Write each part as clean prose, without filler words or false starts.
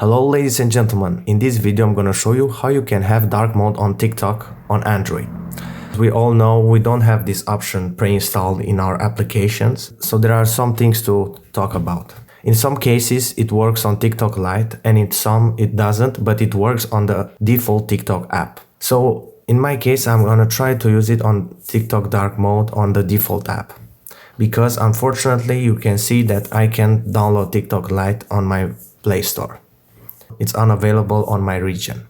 Hello ladies and gentlemen, in this video I'm gonna show you how you can have dark mode on TikTok on Android. We all know we don't have this option pre-installed in our applications, so there are some things to talk about. In some cases it works on TikTok Lite and in some it doesn't, but it works on the default TikTok app. So in my case I'm gonna try to use it on TikTok dark mode on the default app. Because unfortunately you can see that I can't download TikTok Lite on my Play Store. It's unavailable on my region.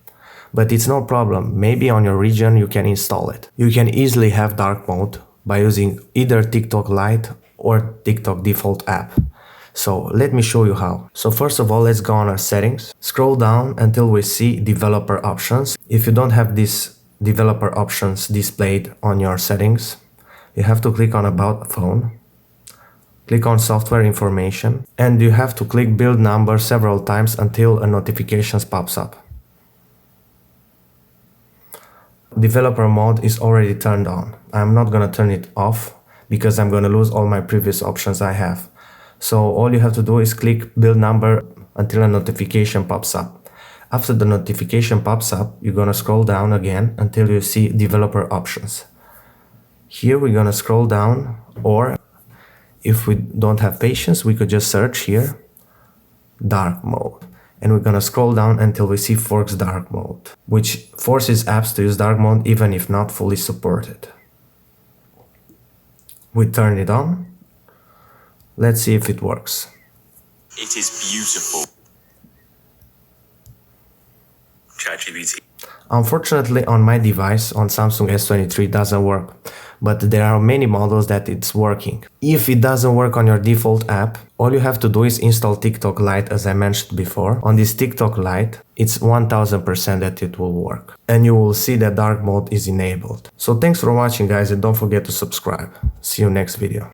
But it's no problem, maybe on your region you can install it. You can easily have dark mode by using either TikTok Lite or TikTok default app. So let me show you how. So first of all, let's go on our settings. Scroll down until we see developer options. If you don't have these developer options displayed on your settings, you have to click on About Phone. Click on Software Information and you have to click Build Number several times until a notification pops up. Developer mode is already turned on. I'm not gonna turn it off because I'm gonna lose all my previous options I have. So all you have to do is click Build Number until a notification pops up. After the notification pops up, you're gonna scroll down again until you see Developer Options. Here we're gonna scroll down, or if we don't have patience, we could just search here, dark mode. And we're gonna scroll down until we see Forks dark mode, which forces apps to use dark mode even if not fully supported. We turn it on. Let's see if it works. It is beautiful. ChatGPT. Unfortunately, on my device, on Samsung S23, doesn't work, but there are many models that it's working. If it doesn't work on your default app, all you have to do is install TikTok Lite, as I mentioned before. On this TikTok Lite, it's 1000% that it will work, and you will see that dark mode is enabled. So thanks for watching, guys, and don't forget to subscribe. See you next video.